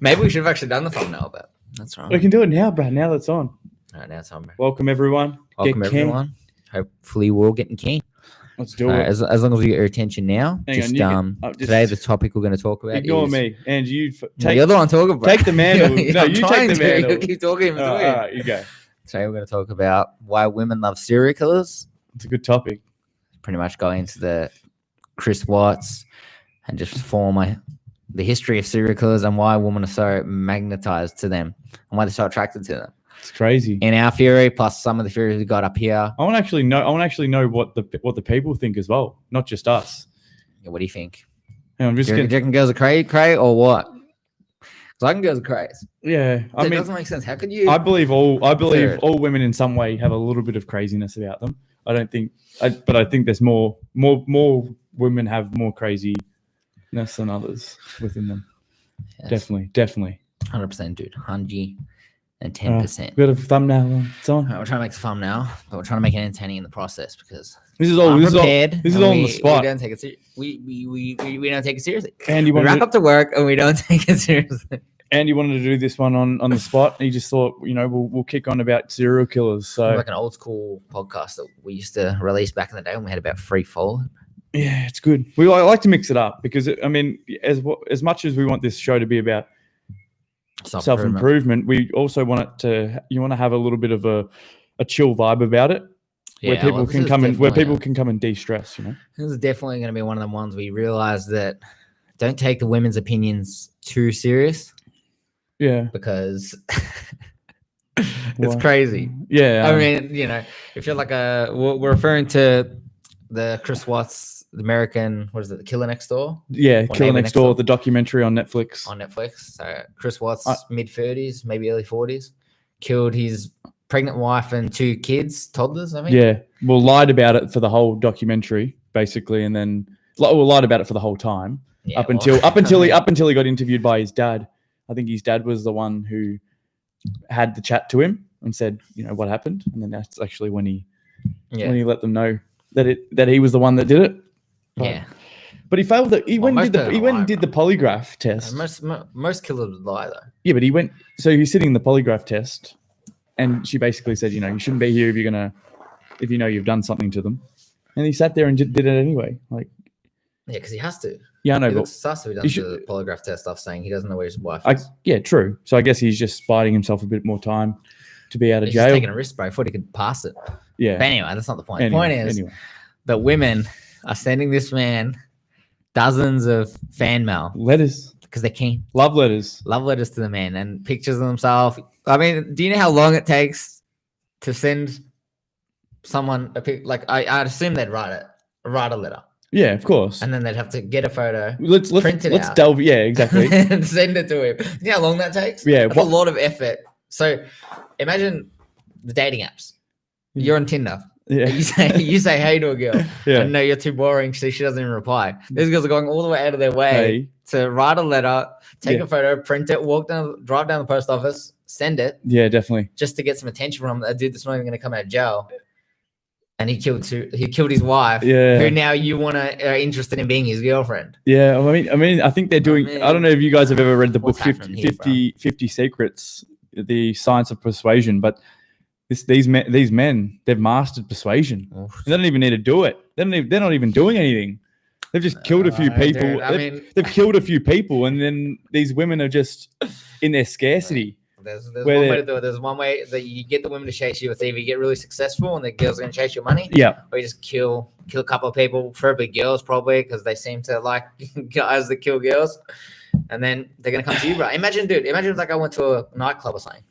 Maybe we should have actually done the thumbnail, but that's right. We can do it now, bro. Now that's on. All right, now it's on, bro. Welcome, everyone. Welcome, everyone. Hopefully, we're all getting keen. Let's do it. As long as we get your attention now. Today, the topic we're going to talk about Ignore is... me. And you... You're the one talking, bro. Take the mantle. No, you take the mantle. You keep talking. All right, you go. Today, we're going to talk about why women love serial killers. It's a good topic. Pretty much go into the Chris Watts and just the history of serial killers and why women are so magnetized to them and why they're so attracted to them. It's crazy. In our theory, plus some of the theories we got up here. I want to actually know what the people think as well, not just us. Yeah, what do you think? Hang on, Do you reckon girls are cray or what? Because I reckon girls are crazy. Yeah, It doesn't make sense. How could you? I believe all women in some way have a little bit of craziness about them. I think there's more women have more craziness than others within them. Yes. Definitely. 100%, dude. 110%. We got a thumbnail on. It's on. We're trying to make the thumbnail, but we're trying to make it entertaining in the process because this is all on the spot. We don't take it we don't take it seriously. And we wrap up to work and we don't take it seriously. Andy wanted to do this one on the spot. He just thought, we'll kick on about serial killers. So like an old school podcast that we used to release back in the day when we had about 3 followers. Yeah, it's good. I like to mix it up because as much as we want this show to be about self-improvement, we also want you want to have a little bit of a chill vibe about it, where people can come and de-stress. This is definitely going to be one of the ones we realize that don't take the women's opinions too serious. Yeah, because it's crazy. Yeah, I mean, if you're like we're referring to the Chris Watts, the American, what is it, The Killer Next Door? Yeah, Killer Next Door, the documentary on Netflix. So Chris Watts, mid-30s, maybe early 40s, killed his pregnant wife and 2 kids, toddlers, I think. Yeah, lied about it for the whole documentary, basically, and then lied about it for the whole time, up until he got interviewed by his dad. I think his dad was the one who had the chat to him and said, what happened, and then that's actually when he let them know that he was the one that did it. But he failed. He went and did the polygraph test. Most killers would lie though. Yeah, but he went. So he's sitting in the polygraph test, and she basically said, you shouldn't be here if you've done something to them. And he sat there and did it anyway. Because he has to. Yeah, I know. It looks sus if he does the polygraph test stuff, saying he doesn't know where his wife is. Yeah, true. So I guess he's just biding himself a bit more time to be out of jail. He's taking a risk, bro. I thought he could pass it. Yeah. But anyway, that's not the point. The point is that women are sending this man dozens of fan mail. Letters. Because they're keen. Love letters. Love letters to the man and pictures of themselves. I mean, do you know how long it takes to send someone a pic? I'd assume they'd write a letter. Yeah, of course. And then they'd have to get a photo, print it out. Delve. Yeah, exactly. And send it to him. You know how long that takes? Yeah. That's a lot of effort. So imagine the dating apps. You're on Tinder. Yeah. You say hey to a girl. Yeah. And no, you're too boring, so she doesn't even reply. These girls are going all the way out of their way to write a letter, take a photo, print it, drive down the post office, send it. Yeah, definitely. Just to get some attention from that dude that's not even going to come out of jail. And he killed his wife. Yeah. Who now you are interested in being his girlfriend. Yeah. I mean, I think they're doing. I don't know if you guys have ever read the book 50 Secrets, The Science of Persuasion, but these men, they've mastered persuasion. They don't even need to do it. They're not even doing anything. They've just killed a few people. Dude, they've killed a few people, and then these women are just in their scarcity. There's one way to do it. There's one way that you get the women to chase you. It's either you get really successful and the girls are going to chase your money. Yeah. Or you just kill a couple of people, preferably girls probably, because they seem to like guys that kill girls. And then they're going to come to you, bro. Imagine if I went to a nightclub or something.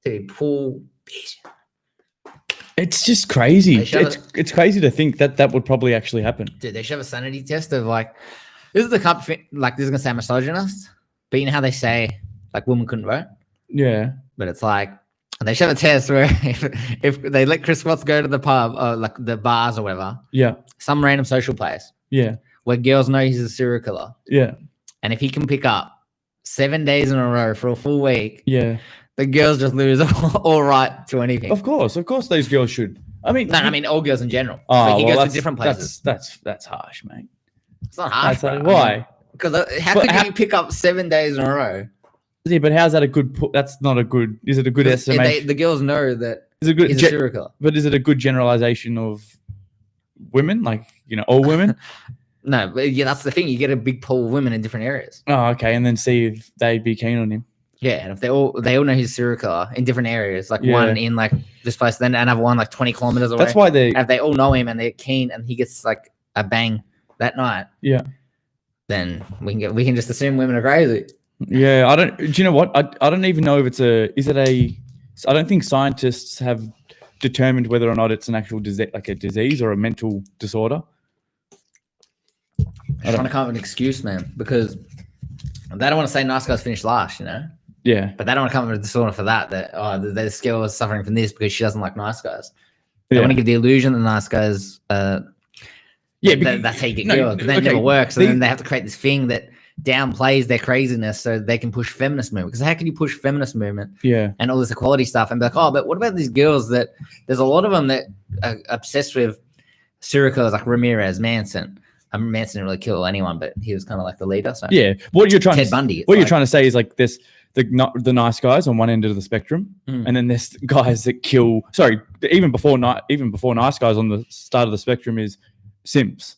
To pull bitch. It's just crazy. It's crazy to think that would probably actually happen. Dude, they should have a sanity test of this is the cup, this is going to sound misogynist, but you know how they say women couldn't vote? Yeah. But it's they should have a test where if they let Chris Watts go to the pub, the bars or whatever. Yeah. Some random social place. Yeah. Where girls know he's a serial killer. Yeah. And if he can pick up 7 days in a row for a full week. Yeah. The girls just lose all right to anything. Of course, those girls should. I mean, all girls in general. Oh, he goes to different places. That's harsh, mate. It's not harsh. Why? Because how could you pick up 7 days in a row Yeah, but how's that a good? That's not a good. Is it a good estimation? The girls know that Is it good? he's a serial killer. But is it a good generalization of women? Like, all women? No, but yeah, that's the thing. You get a big pool of women in different areas. Oh, okay, and then see if they'd be keen on him. Yeah, and if they all know he's a serial killer in different areas, like one in like this place, then another one like 20 kilometers away. That's why if they all know him and they're keen, and he gets like a bang that night. Yeah. Then we can just assume women are crazy. Yeah, I don't. Do you know what? I don't even know if it's I don't think scientists have determined whether or not it's an actual disease, like a disease or a mental disorder. I'm trying to come up with an excuse, man, because they don't want to say nice guys finish last, Yeah. But they don't want to come up with a disorder for that. This girl is suffering from this because she doesn't like nice guys. They want to give the illusion that nice guys. That's how you get killed. But then it never works. And then they have to create this thing that downplays their craziness so they can push feminist movement. Because how can you push feminist movement? Yeah. And all this equality stuff and be like, oh, but what about these girls that there's a lot of them that are obsessed with serial killers like Ramirez, Manson. Manson didn't really kill anyone, but he was kind of like the leader. So yeah, what you're trying Ted Bundy. What you're trying to say is like this: the nice guys on one end of the spectrum, and then there's guys that kill. Sorry, even before nice guys on the start of the spectrum is simps,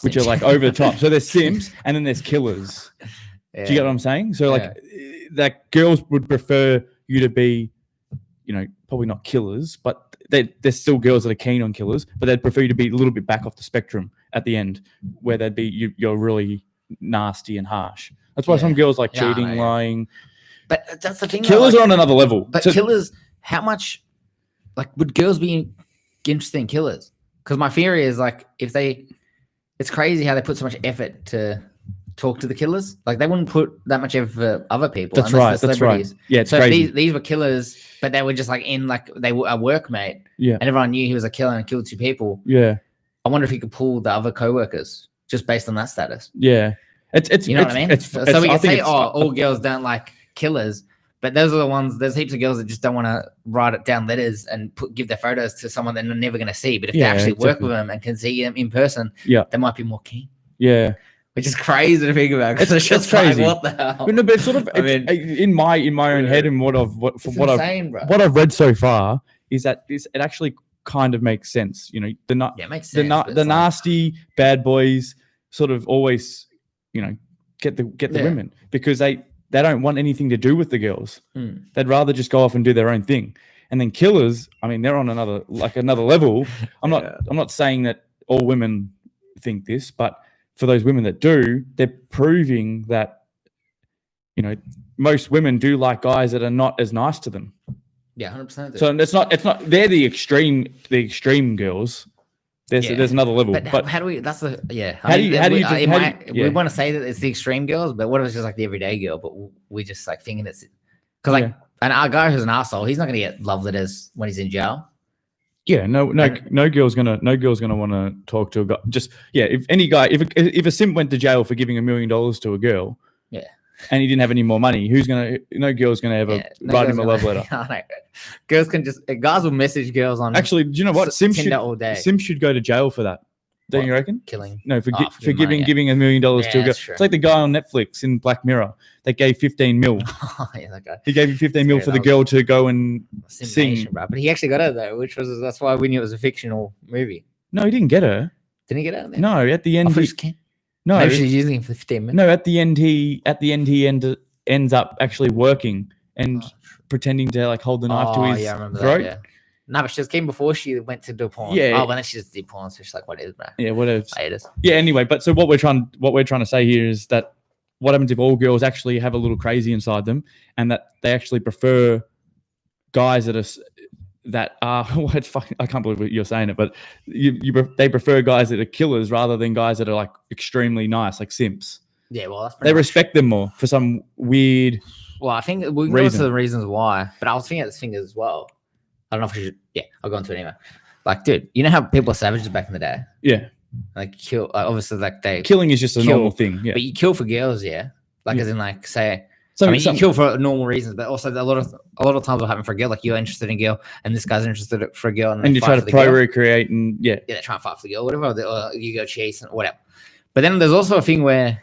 which are like over the top. So there's simps, and then there's killers. Yeah. Do you get what I'm saying? So like that girls would prefer you to be, probably not killers, but there's still girls that are keen on killers, but they'd prefer you to be a little bit back off the spectrum at the end, where they'd be you're really nasty and harsh. That's why some girls like cheating, lying. But that's the thing. Killers are on another level. But killers, how much would girls be interested in killers? Because my theory is it's crazy how they put so much effort to talk to the killers. Like they wouldn't put that much effort for other people. That's right. That's right. Yeah. So crazy. If these were killers, but they were just they were a workmate. Yeah. And everyone knew he was a killer and killed 2 people. Yeah. I wonder if he could pull the other co-workers just based on that status. Yeah. It's you know what I mean? So we can say, all girls don't like killers, but those are the ones. There's heaps of girls that just don't want to write it down letters and give their photos to someone they're never going to see. But if they actually work with them and can see them in person, they might be more keen. Yeah. Which is crazy to think about. Because it's just crazy. What the hell? But no, but it's sort of in my own head and what I've read so far is that it actually kind of makes sense. It makes sense. The nasty bad boys sort of always, get the women because they don't want anything to do with the girls. They'd rather just go off and do their own thing. And then killers, I mean, they're on another level. I'm not saying that all women think this, but for those women that do, they're proving that, most women do like guys that are not as nice to them. Yeah, 100%. So it's not. They're the extreme girls. There's another level. But how do we? That's the We want to say that it's the extreme girls, but what if it's just like the everyday girl? But we just thinking it's because and our guy who's an asshole, he's not gonna get love letters when he's in jail. Yeah, no girl's gonna want to talk to a guy. Just if any guy, if a simp went to jail for giving $1 million to a girl, and he didn't have any more money, no girl's gonna ever write him a love letter. Guys will message girls on. Actually, do you know what? Simp all day. Simp should go to jail for that. Don't you reckon? Killing. No, for giving $1 million to a girl. It's like the guy on Netflix in Black Mirror that gave 15 mil. That guy. He gave you 15 mil for the girl to go and sing. Bro. But he actually got her though, that's why we knew it was a fictional movie. No, he didn't get her. Didn't he get her? Then? No, at the end. No, maybe she's using him for 15 minutes. No, at the end he ends up actually working and pretending to hold the knife to his throat. That, No, but she just came before she went to do porn. Yeah. Oh, but then she just did porn, so she's like, what is, bro? Yeah, whatever. It is. Yeah, anyway, but so what we're trying to say here is that what happens if all girls actually have a little crazy inside them and that they actually prefer guys that are it's fucking, I can't believe you're saying it, but they prefer guys that are killers rather than guys that are extremely nice, like simps. Yeah, well, they respect them more for some weird. Well, I think we can go into the reasons why, but I was thinking of this thing as well. I don't know if we should. Yeah, I'll go into it anyway. Dude, you know how people are savages back in the day? Yeah. Kill. Obviously, they killing is just a normal thing. Yeah. But you kill for girls, yeah. As in, say. So you kill for normal reasons, but also a lot of times will happen for a girl. You're interested in a girl, and this guy's interested for a girl, and you try to procreate, and they try and fight for the girl, whatever. Or you go chase and whatever. But then there's also a thing where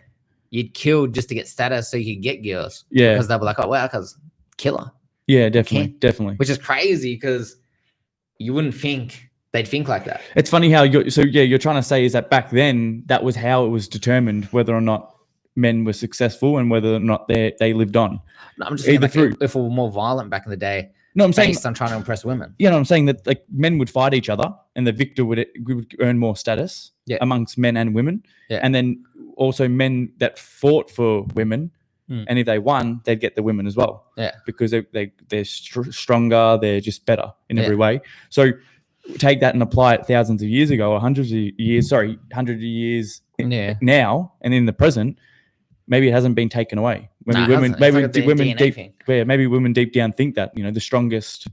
you'd kill just to get status so you could get girls. Yeah. Because they'll be like, oh wow, because killer. Yeah, definitely, King. definitely. Which is crazy because you wouldn't think they'd think like that. It's funny how you're trying to say is that back then that was how it was determined whether or not men were successful and whether or not they lived on. No, I'm just saying, like, if we were more violent back in the day, no, I'm saying based on trying to impress women. You know, I'm saying that like men would fight each other and the victor would earn more status amongst men and women. Yeah. And then also men that fought for women, and if they won, they'd get the women as well. Yeah. Because they're stronger, they're just better in every way. So take that and apply it thousands of years ago, or hundreds of years now, and in the present, maybe it hasn't been taken away. Maybe women deep down think that, you know, the strongest.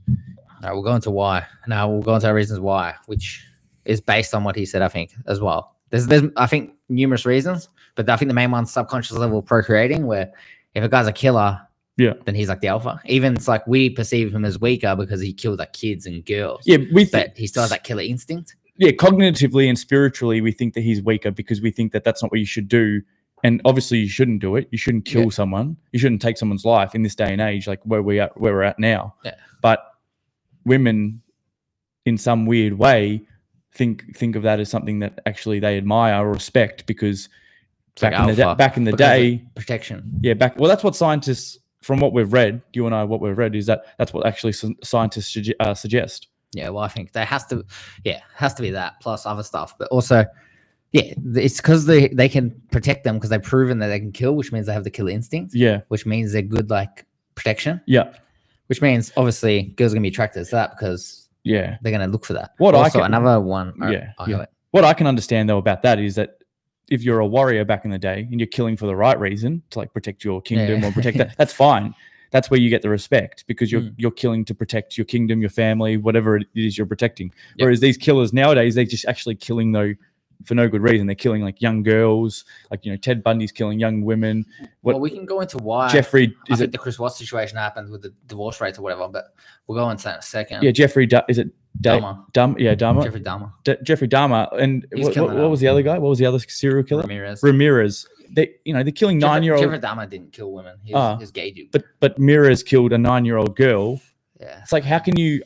No, we'll go into why. Now we'll go into our reasons why, which is based on what he said, I think, as well. There's I think numerous reasons, but I think the main one's subconscious level procreating, where if a guy's a killer, then he's like the alpha. Even it's like we perceive him as weaker because he killed like kids and girls. Yeah, but he still has that killer instinct. Yeah, cognitively and spiritually, we think that he's weaker because we think that that's not what you should do. And obviously, you shouldn't do it. You shouldn't kill someone. You shouldn't take someone's life in this day and age, like where we're at now. Yeah. But women, in some weird way, think of that as something that actually they admire or respect because back in the day, protection. Yeah, well, that's what scientists, from what we've read, you and I, what we've read is that's what actually scientists suggest. Yeah, well, I think there has to be that plus other stuff, but also, it's because they can protect them because they've proven that they can kill, which means they have the killer instinct. Yeah, which means they're good like protection. Yeah, which means obviously girls are gonna be attracted to that because they're gonna look for that. Another one. What I can understand though about that is that if you're a warrior back in the day and you're killing for the right reason to like protect your kingdom or protect that's fine. That's where you get the respect because you're killing to protect your kingdom, your family, whatever it is you're protecting. Yep. Whereas these killers nowadays, they're just actually killing though for no good reason. They're killing like young girls, like, you know, Ted Bundy's killing young women. Well, we can go into why Jeffrey. I think the Chris Watts situation happened with the divorce rates or whatever, but we'll go into that in a second. Yeah, Jeffrey. Is it Dahmer? Dahmer. Jeffrey Dahmer. Jeffrey Dahmer. And what was the other guy? What was the other serial killer? Ramirez. They're killing 9-year-old. Jeffrey Dahmer didn't kill women. He was gay dude. But Ramirez killed a 9-year-old girl. Yeah. It's like, how can you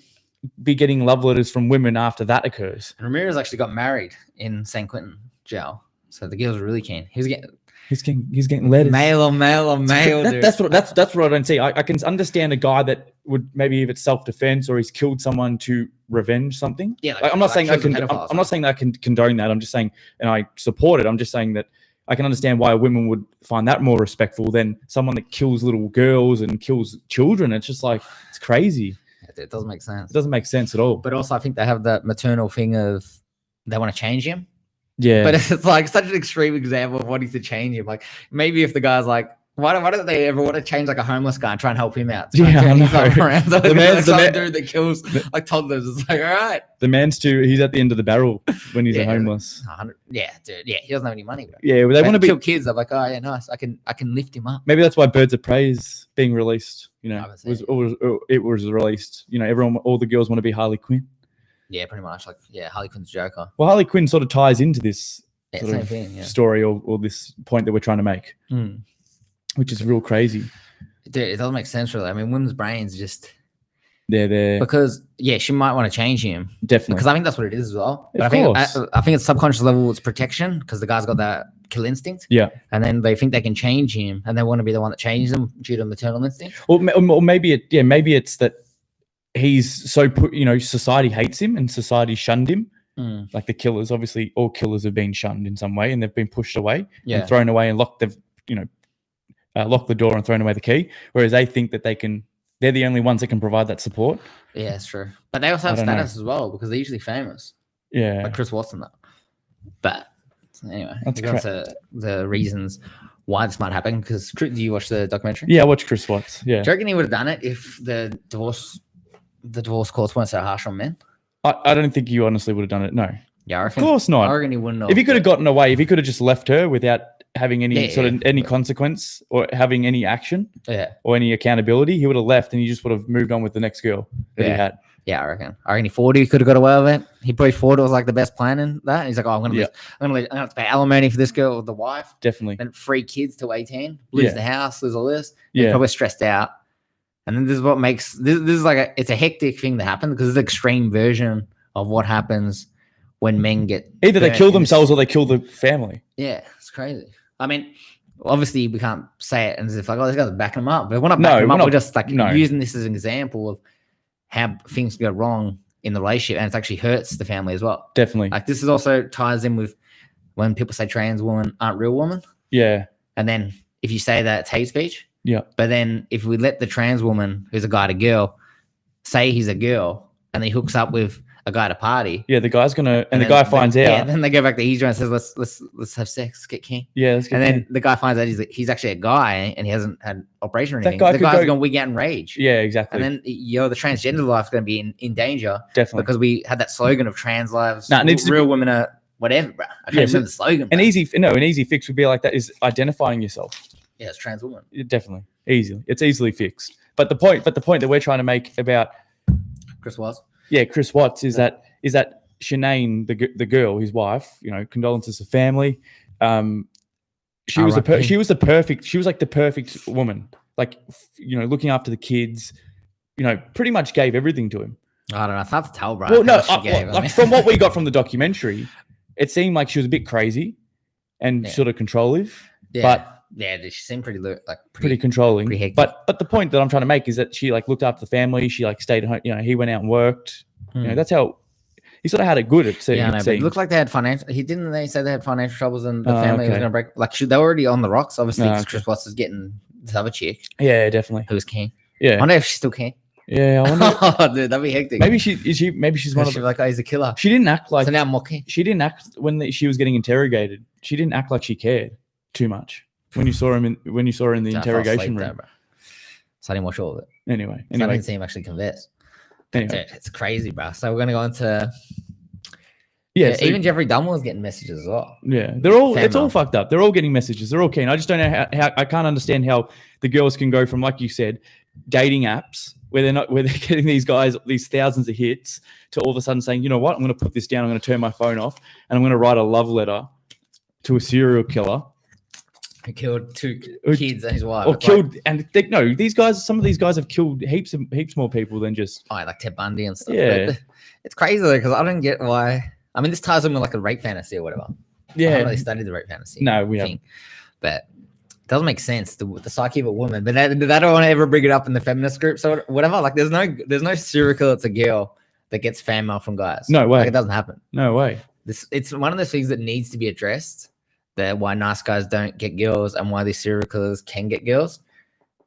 be getting love letters from women after that occurs? And Ramirez actually got married in San Quentin jail, so the girls were really keen. He's getting letters. Male on male. That's what I don't see. I can understand a guy that would maybe if it's self-defense or he's killed someone to revenge something. Yeah, I'm not saying I can. I'm not saying that I can condone that. I'm just saying, and I support it. I'm just saying that I can understand why women would find that more respectful than someone that kills little girls and kills children. It's just like, it's crazy. It doesn't make sense. It doesn't make sense at all. But also, I think they have that maternal thing of they want to change him. Yeah. But it's like such an extreme example of wanting to change him. Like maybe if the guy's like, why don't they ever want to change like a homeless guy and try and help him out? Yeah, I know. The man's the dude that kills like toddlers. It's like, all right. The man's he's at the end of the barrel when he's homeless. Yeah, dude. Yeah, he doesn't have any money. Bro. Yeah, they want to kill kids. I'm like, oh yeah, nice. I can lift him up. Maybe that's why Birds of Prey is being released. You know, it was released. You know, all the girls want to be Harley Quinn. Yeah, pretty much. Like, yeah, Harley Quinn's Joker. Well, Harley Quinn sort of ties into this same thing, story or this point that we're trying to make, which is real crazy. Dude, it doesn't make sense really. I mean, women's brains just they're there because she might want to change him definitely because I think that's what it is as well. But I think it's subconscious level. It's protection because the guy's got that kill instinct. Yeah, and then they think they can change him, and they want to be the one that changes him due to maternal instinct. Or maybe it's that he's so society hates him and society shunned him. Like the killers, obviously, all killers have been shunned in some way, and they've been pushed away and thrown away and locked. They've locked the door and thrown away the key. Whereas they think that they're the only ones that can provide that support. Yeah, it's true. But they also have status as well because they're usually famous. Yeah, like Chris Watson. But anyway, we got to the reasons why this might happen. Because do you watch the documentary? Yeah, I watched Chris Watts. Yeah, do you reckon he would have done it if the divorce courts weren't so harsh on men? I don't think you honestly would have done it. No. Yeah, of course not. I reckon he wouldn't have. If he could have gotten away, if he could have just left her without having any any consequence or having any action or any accountability, he would have left and he just would have moved on with the next girl that he had. Yeah, I reckon he thought he could have got away with it. He probably thought it was like the best plan in that. He's like, oh, I'm gonna have to pay alimony for this girl with the wife. Definitely. And 3 kids till 18, lose the house, lose all this. Yeah. He's probably stressed out. And then this is what makes this is like it's a hectic thing that happens because it's an extreme version of what happens when men get either they kill themselves or they kill the family. Yeah, it's crazy. I mean, obviously we can't say it as if like, oh, this guy's backing them up. But we're not backing them up. We're just like using this as an example of how things go wrong in the relationship, and it actually hurts the family as well. Definitely. Like this is also ties in with when people say trans women aren't real women. Yeah. And then if you say that, it's hate speech. Yeah. But then if we let the trans woman who's a guy to girl say he's a girl and he hooks up with a guy to party. Yeah, the guy's gonna and the guy finds out. Yeah, then they go back to Israel and says, let's have sex, get keen. Yeah, let's get and then keen. the guy finds out he's actually a guy and he hasn't had operation or anything. The guy's gonna wig out in rage. Yeah, exactly. And then the transgender life's gonna be in danger. Definitely. Because we had that slogan of trans lives, real women are whatever, bro. I can't remember the slogan. An easy fix would be like that is identifying yourself. Yeah, it's trans woman. Definitely. It's easily fixed. But the point that we're trying to make about Chris Watts. Yeah, Chris Watts is that Shanae, the girl, his wife, condolences to family. She was the perfect woman. Like, looking after the kids, pretty much gave everything to him. I don't know. It's hard to tell, bro. Well, no, from what we got from the documentary, it seemed like she was a bit crazy and sort of controlling. Yeah. But yeah, she seemed pretty controlling. Pretty but the point that I'm trying to make is that she looked after the family. She stayed at home. He went out and worked. That's how he sort of had it good. But it looked like they had financial. They say they had financial troubles and the family was going to break. Like they were already on the rocks, obviously, because Chris Watts is getting this other chick. Yeah, definitely. Who was keen. Yeah, I wonder if she's still keen. Yeah, I wonder. Oh, dude, that'd be hectic. Maybe she's one of them. Like, oh, he's a killer. She didn't act like. So now I'm mocking. She didn't act when she was getting interrogated. She didn't act like she cared too much when you saw her in the interrogation room. Bro. So I didn't watch all of it. Anyway, so I didn't see him actually converse. Anyway. Dude, it's crazy, bro. So we're gonna go into. Yeah, so even Jeffrey Dahmer was getting messages as well. Yeah, it's all fucked up. They're all getting messages. They're all keen. I just don't know how I can't understand how the girls can go from, like you said, dating apps where they're getting these guys these thousands of hits to all of a sudden saying, you know what, I'm going to put this down. I'm going to turn my phone off and I'm going to write a love letter to a serial killer who killed 2 kids and his wife. Or killed, some of these guys have killed heaps more people than just like Ted Bundy and stuff. Yeah, but it's crazy though because I don't get why. I mean, this ties in with like a rape fantasy or whatever. Yeah, I haven't really studied the rape fantasy. No, we haven't. But it doesn't make sense the psyche of a woman. But they don't want to ever bring it up in the feminist groups or whatever. Like, there's no serial killer. It's a girl that gets fan mail from guys. No way. Like, it doesn't happen. No way. It's one of the things that needs to be addressed. That why nice guys don't get girls and why these serial killers can get girls,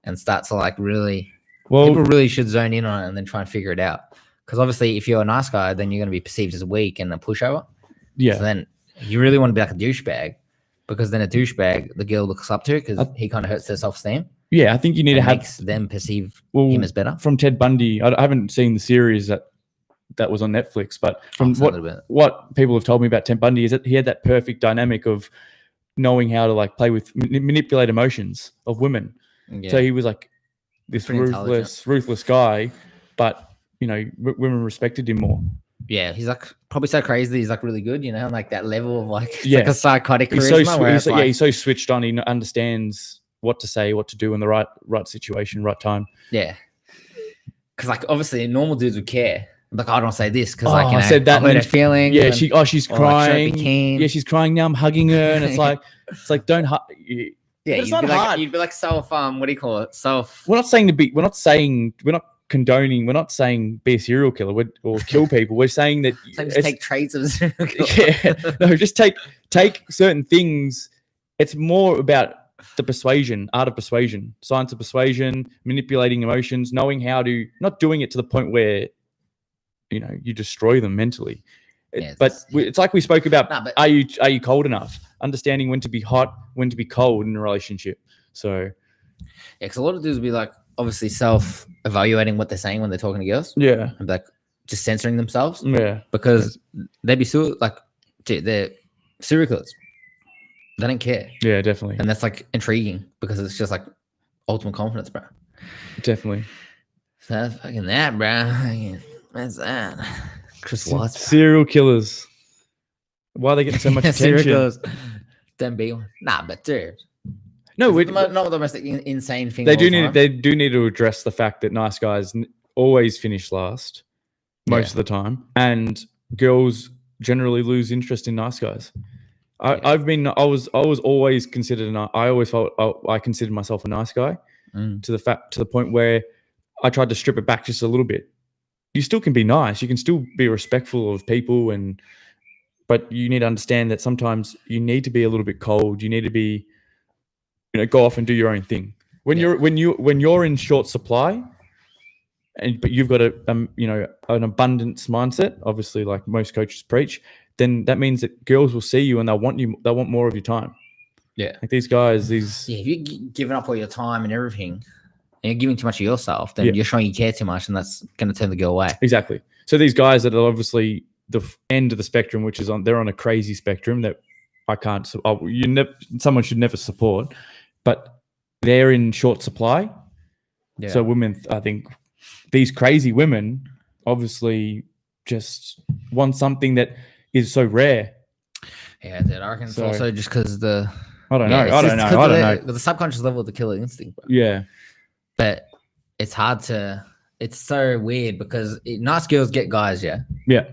and start to people really should zone in on it and then try and figure it out. Because obviously, if you're a nice guy, then you're going to be perceived as weak and a pushover. Yeah. So then you really want to be like a douchebag, because then a douchebag, the girl looks up to because he kind of hurts their self-esteem. Yeah, I think you need to makes them perceive him as better. From Ted Bundy, I haven't seen the series that was on Netflix, but from what people have told me about Ted Bundy is that he had that perfect dynamic of knowing how to play with manipulate emotions of women. Yeah. So he was like this ruthless guy, but women respected him more. Yeah, he's probably so crazy that he's really good, and that level of like a psychotic charisma. He's so switched on. He understands what to say, what to do in the right situation, right time. Yeah, because obviously normal dudes would care. I don't want to say this because I said that. I hurt her feelings. Yeah, she's crying. Yeah, she's crying now. I'm hugging her, and it's like don't hug. Yeah, it's not hard. You'd be like self. What do you call it? Self. We're not condoning. We're not saying be a serial killer or kill people. We're saying that just take traits of a serial killer. Yeah, no, just take certain things. It's more about the persuasion, art of persuasion, science of persuasion, manipulating emotions, knowing how to, not doing it to the point where you destroy them mentally. It's like we spoke about. Are you cold enough? Understanding when to be hot, when to be cold in a relationship. So, yeah, because a lot of dudes will be obviously self-evaluating what they're saying when they're talking to girls. Yeah, and just censoring themselves. Yeah, because they'd be they're serial killers. They don't care. Yeah, definitely. And that's intriguing because it's just ultimate confidence, bro. Definitely. So that's fucking that, bro. What's that? Chris Watts. Serial killers. Why are they getting so much Serial attention? killers. Don't be one. Nah, but dude. No, It's not the most insane thing. they of all do need time. they do need to address the fact that nice guys always finish last most of the time, and girls generally lose interest in nice guys. I was always considered I always felt I considered myself a nice guy to the point where I tried to strip it back just a little bit. You still can be nice. You can still be respectful of people, but you need to understand that sometimes you need to be a little bit cold. You need to be, go off and do your own thing. When you're in short supply, but you've got an abundance mindset, obviously, like most coaches preach, then that means that girls will see you and they'll want more of your time. Yeah. Like these guys, if you're giving up all your time and everything, and you're giving too much of yourself, then you're showing you care too much, and that's going to turn the girl away. Exactly. So these guys that are obviously the end of the spectrum, which is they're on a crazy spectrum that I can't. Someone should never support, but they're in short supply. Yeah. So women, I think, these crazy women obviously just want something that is so rare. Yeah, dude, I reckon it's also just because I don't know. The subconscious level of the killer instinct, bro. Yeah. But it's hard to. It's so weird because nice girls get guys, yeah. Yeah.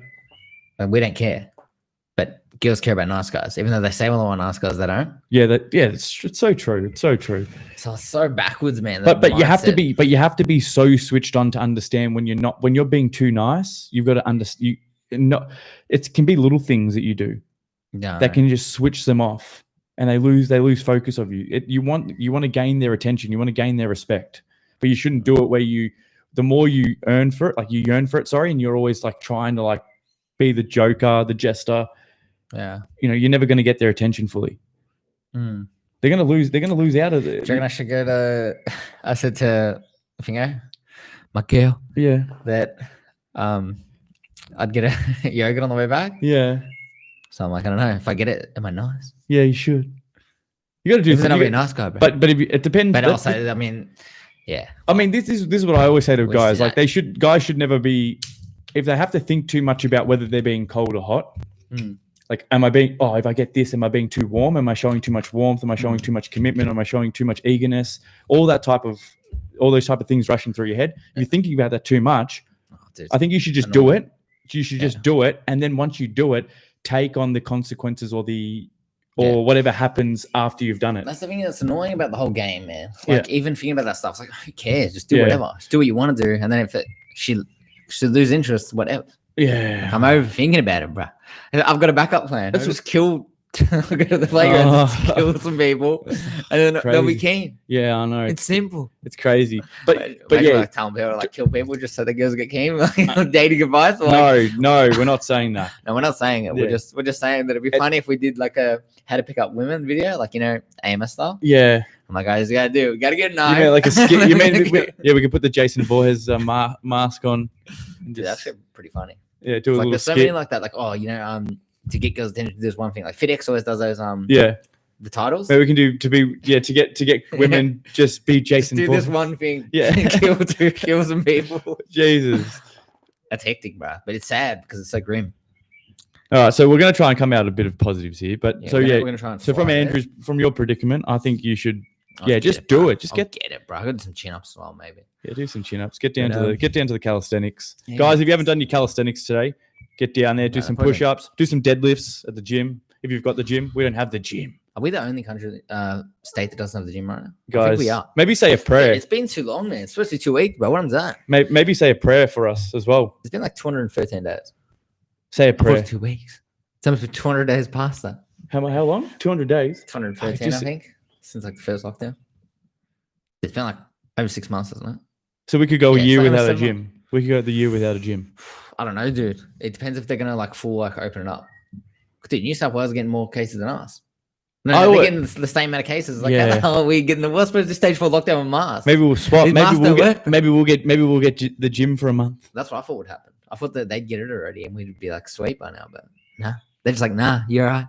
And we don't care, but girls care about nice guys, even though they say, "Well, I want nice guys," they don't. Yeah, it's so true. It's so true. So it's so backwards, man. But you have to be so switched on to understand when you're being too nice. You've got to understand. It can be little things that you do that can just switch them off, and they lose focus of you. You want to gain their attention. You want to gain their respect, but you shouldn't do it where the more you earn for it, like you yearn for it. Sorry, and you're always like trying to like be the joker, the jester. Yeah, you're never going to get their attention fully. Mm. They're going to lose out of it. Do you reckon I should go to? I said to my girl, that I'd get a yogurt on the way back. Yeah. So I'm like, I don't know if I get it. Am I nice? Yeah, you should. You got to do. Then I'll be a nice guy, bro. But if it depends. But also, I mean, yeah. I mean, this is what I always say to guys. Like guys should never be. If they have to think too much about whether they're being cold or hot, like, if I get this, am I being too warm? Am I showing too much warmth? Am I showing too much commitment? Am I showing too much eagerness? All those type of things rushing through your head. If you're thinking about that too much, I think you should just do it. You should just do it. And then once you do it, take on the consequences or whatever happens after you've done it. That's the thing that's annoying about the whole game, man. Like, even thinking about that stuff, it's like, who cares? Just do whatever. Just do what you want to do. And then if she lose interest, whatever. Yeah. I'm overthinking about it, bro. I've got a backup plan. I'll just kill. Go to the playground, kill some people, and then they'll be keen. Yeah, I know. It's simple. It's crazy. But yeah, like telling people like kill people just so the girls get keen. Like, dating advice. No, we're not saying that. No, we're not saying it. Yeah. We're just saying that it'd be funny if we did like a how to pick up women video, like AMS style. Yeah. I'm like, guys, you gotta do. We gotta get a knife. You mean like a skit? You mean we could put the Jason Voorhees mask on. Dude, that's pretty funny. Yeah, do a little there's skit. So many like that. Like, to get girls' attention, there's one thing. Like FedEx always does those the titles. Maybe we can do to get women just be Jason. Just do this one thing. Yeah, kill some people. Jesus, that's hectic, bro. But it's sad because it's so grim. All right, so we're gonna try and come out a bit of positives here. But we're gonna try and so from Andrew's, from your predicament, I think you should. Just do it. Just get it, bro. I got some chin ups as well, maybe. Yeah, do some chin ups. Get down to the calisthenics, guys. If you haven't done your calisthenics today, get down there, do some push ups, do some deadlifts at the gym. If you've got the gym, we don't have the gym. Are we the only state that doesn't have the gym right now? Guys, I think we are. Maybe say a prayer. It's been too long, man. It's supposed to be 2 weeks, bro. What is that? Maybe say a prayer for us as well. It's been like 213 days. Say a prayer. 2 weeks. It's almost been 200 days past that. How long? 200 days? 213, I think, since like the first lockdown. It's been like over 6 months, isn't it? So we could go a year without a gym. We could go the year without a gym. I don't know, dude. It depends if they're gonna like open it up. Dude, New South Wales are getting more cases than us. No, they're getting the same amount of cases. Like, how are we getting the worst? Supposed to stage 4 lockdown with masks. Maybe we'll swap. Maybe we'll get the gym for a month. That's what I thought would happen. I thought that they'd get it already and we'd be like sweet by now, but nah. They're just like, nah, you're all right.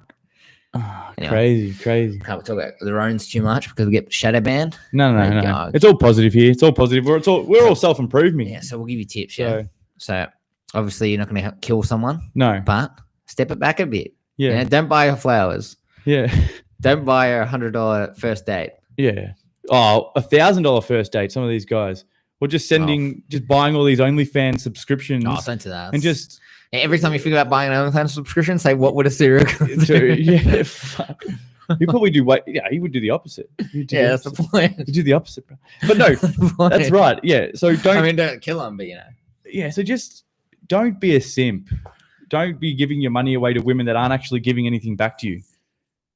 Oh, anyway, crazy. Can't talk about the Roans too much because we get shadow banned. No. It's all positive here. It's all positive. We're all self-improvement. Yeah, so we'll give you tips. Yeah. So Obviously, you're not going to kill someone, No. but step it back a bit. Yeah. You know, don't buy her flowers. Yeah. Don't buy her $100 first date. Yeah. Oh, $1,000 first date. Some of these guys, or just just buying all these OnlyFans subscriptions. Oh, don't do that. And just every time you think about buying an OnlyFans subscription, say what would a serial killer do? yeah, fuck. You probably do. He would do the opposite. That's the point. You do the opposite, bro. But no, that's right. Yeah. So don't kill them, but you know. Yeah. So just don't be a simp. Don't be giving your money away to women that aren't actually giving anything back to you.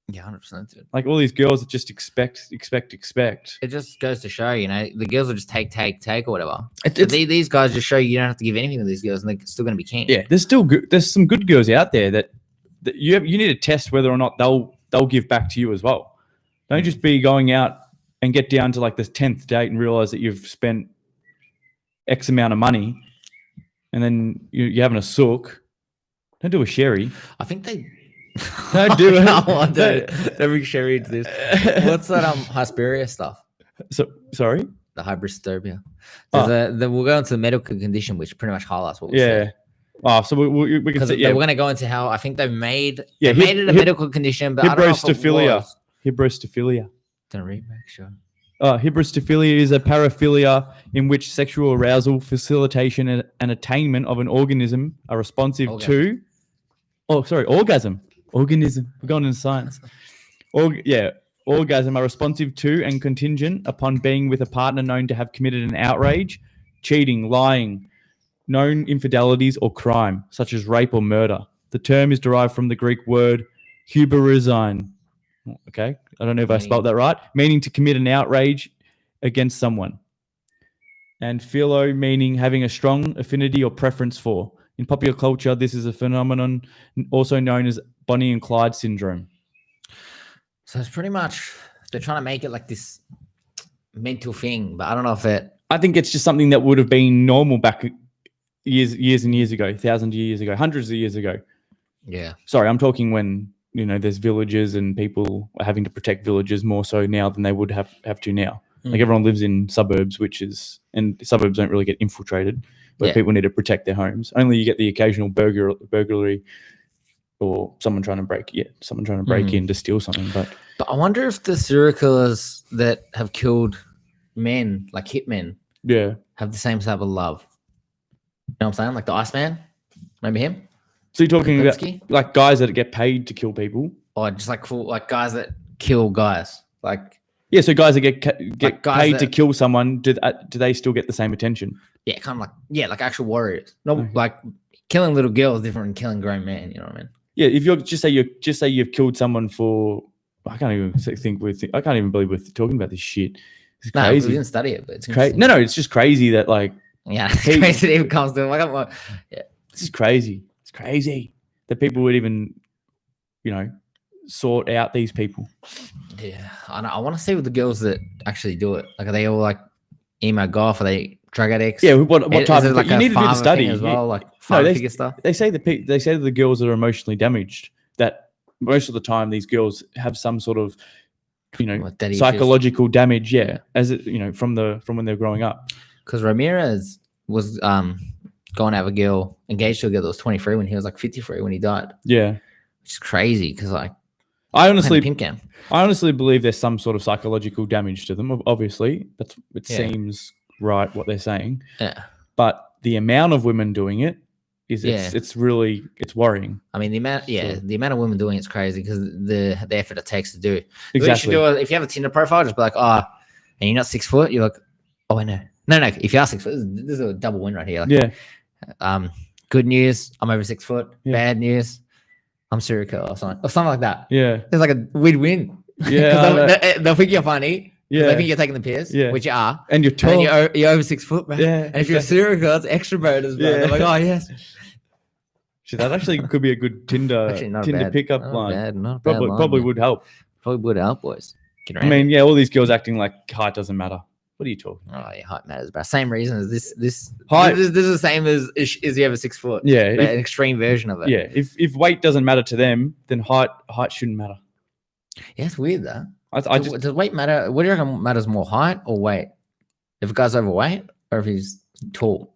Yeah, 100%. Like all these girls that just expect. It just goes to show, you know, the girls will just take or whatever. These guys just show you don't have to give anything to these girls, and they're still going to be keen. Yeah, there's some good girls out there that you need to test whether or not they'll give back to you as well. Don't just be going out and get down to like the 10th date and realize that you've spent X amount of money, and then you're having a sook. Don't do a sherry. I think they. Don't do it. Don't bring sherry into this. What's that Hesperia stuff? So sorry. The hybristopia. We'll go into the medical condition, which pretty much highlights what we said. Oh, so we can say, we're going to go into how I think they've made it a medical condition, but hybrostophilia. Hybrostophilia. Don't read back, sure. Hybrostophilia is a paraphilia in which sexual arousal, facilitation, and attainment of an organism are responsive to. Oh, sorry, orgasm. Organism. We're going into science. Orgasm are responsive to and contingent upon being with a partner known to have committed an outrage, cheating, lying, known infidelities, or crime, such as rape or murder. The term is derived from the Greek word huberizine. Okay, I don't know if I spelled that right, meaning to commit an outrage against someone. And philo, meaning having a strong affinity or preference for. In popular culture, this is a phenomenon also known as Bonnie and Clyde syndrome. So it's pretty much, they're trying to make it like this mental thing, but I don't know if it... I think it's just something that would have been normal back years and years ago, thousands of years ago, hundreds of years ago. Yeah. Sorry, I'm talking when, there's villages and people are having to protect villages more so now than they would have to now. Like everyone lives in suburbs, and suburbs don't really get infiltrated, but people need to protect their homes. Only you get the occasional burglary or someone trying to break in to steal something. But I wonder if the serial killers that have killed men, like hitmen, have the same type of love. You know what I'm saying? Like the Iceman, remember him? So you're talking about like guys that get paid to kill people, or just like guys that kill guys, like. Yeah, so guys that get paid to kill someone, do they still get the same attention? Yeah, kind of like actual warriors. No, like killing little girls is different than killing grown men. You know what I mean? Yeah, if you're just say you've killed someone for, I can't even believe we're talking about this shit. It's crazy. No, we didn't study it, but it's crazy. No, it's just crazy that like. Yeah, it's crazy that even comes to This is crazy. It's crazy that people would even, sort out these people. Yeah, I want to see what the girls that actually do it. Like, are they all like emo goth? Are they drug addicts? Yeah, what type of? Like you need to do the study as well, like figure stuff. They say to the girls that are emotionally damaged that most of the time these girls have some sort of, psychological damage. Yeah, as it, from when they're growing up. Because Ramirez was going to have a girl engaged to a girl that was 23 when he was like 53 when he died. Yeah, which is crazy because like. I honestly believe there's some sort of psychological damage to them. Obviously, seems right what they're saying. Yeah. But the amount of women doing it is it's worrying. I mean, the amount of women doing it's crazy because the effort it takes to do it. Exactly. If you have a Tinder profile, just be like, and you're not 6 foot, you're like, oh, I know. No. If you are 6 foot, this is a double win right here. Like, good news, I'm over 6 foot. Yeah. Bad news, I'm serial killer or something like that. Yeah. It's like a win-win. Yeah. They'll think you're funny. Yeah. They think you're taking the piss, which you are. And you're tall. And you're over 6 foot, man. Yeah. And if you're a serial killer, it's extra bonus, bro. They're like, oh, yes. So that actually could be a good Tinder pickup line. Probably would help. Probably would help, boys. I mean, all these girls acting like height doesn't matter. What are you talking about? Oh, yeah, height matters, bro. Same reason as this. Height. This is the same as you have a 6 foot. Yeah. An extreme version of it. Yeah. If weight doesn't matter to them, then height shouldn't matter. Yeah, it's weird though. Does weight matter? What do you reckon matters more, height or weight? If a guy's overweight or if he's tall?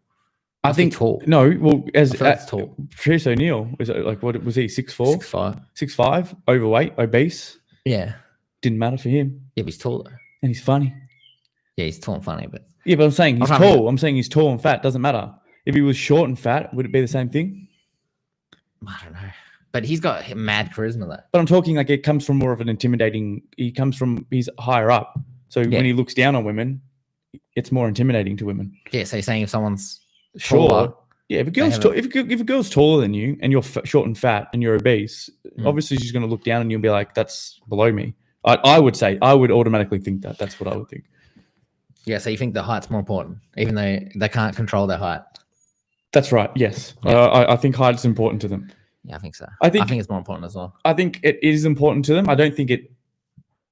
I think tall. No, well, as That's tall. Patrice O'Neill was it, like, what was he? 6'4", 6'5". 6'5", overweight, obese. Yeah. Didn't matter for him, Yeah, but he's tall though. and he's funny. Yeah, he's tall and funny, but Yeah, but I'm saying he's I'm trying to- tall. I'm saying he's tall and fat. Doesn't matter. If he was short and fat, would it be the same thing? I don't know. But he's got mad charisma though. But I'm talking like it comes from more of an intimidating. He's higher up, so Yeah. when he looks down on women, it's more intimidating to women. Yeah, so you're saying if someone's Sure. taller, Yeah, if a girl's have if a girl's taller than you and you're short and fat and you're obese, Mm. obviously she's going to look down and you'll be like, "That's below me." I would say I would automatically think that. That's what I would think. yeah, so you think the height's more important, even though they can't control their height. That's right. Yes, Yeah. I think height is important to them. Yeah, I think so. I think it's more important as well. I think it is important to them. I don't think it.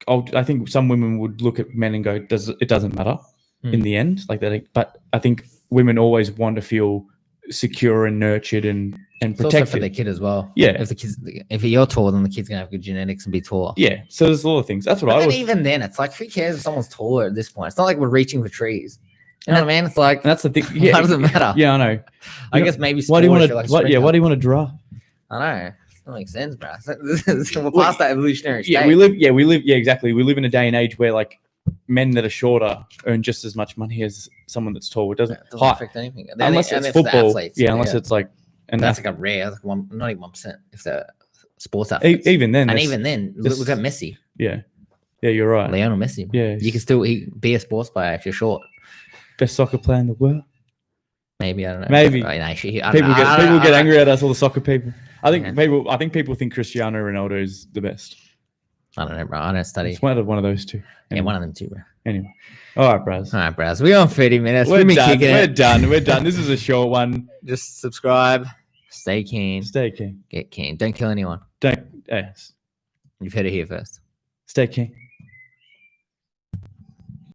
I think some women would look at men and go, "It doesn't matter in the end?" Like that. But I think women always want to feel secure and nurtured and It's also protected. for their kid as well. Yeah. If you're taller, then the kid's gonna have good genetics and be taller. Yeah. So there's a lot of things. That's what But I then was. even then, it's like, who cares if someone's taller at this point? It's not like we're reaching for trees. You know what I mean? It's like, And that's the thing. why Yeah. does it matter? Yeah, I know. I You guess maybe. Why do you want sports to? are like What? Yeah. Why do you want to draw? I know. That makes sense, bro. We're past that evolutionary stage. Yeah, we live. Yeah, exactly. We live in a day and age where like men that are shorter earn just as much money as someone that's tall. It doesn't, It doesn't height, affect anything. unless And it's the football. athletes, Yeah, unless it's like, and that's that's like a rare, like not even 1%. If they're sports athletes, even then. and that's- even then, this- look at Messi, yeah, you're right. Lionel Messi. Yeah, You can still be a sports player if you're short. best soccer player in the world. Maybe I don't know. Maybe. I know, People get angry at us, all the soccer people. I think Yeah. people think Cristiano Ronaldo is the best. I don't know, bro. I don't study. It's one of those two. Yeah, one of them too, bro. Anyway, all right, bros. All right, bros. We're on 30 minutes. We're We've been done. kicking We're it. done. We're done. This is a short one. Just subscribe. Stay keen. Stay keen. Get keen. Don't kill anyone. Don't. Yes. You've heard it here first. Stay keen.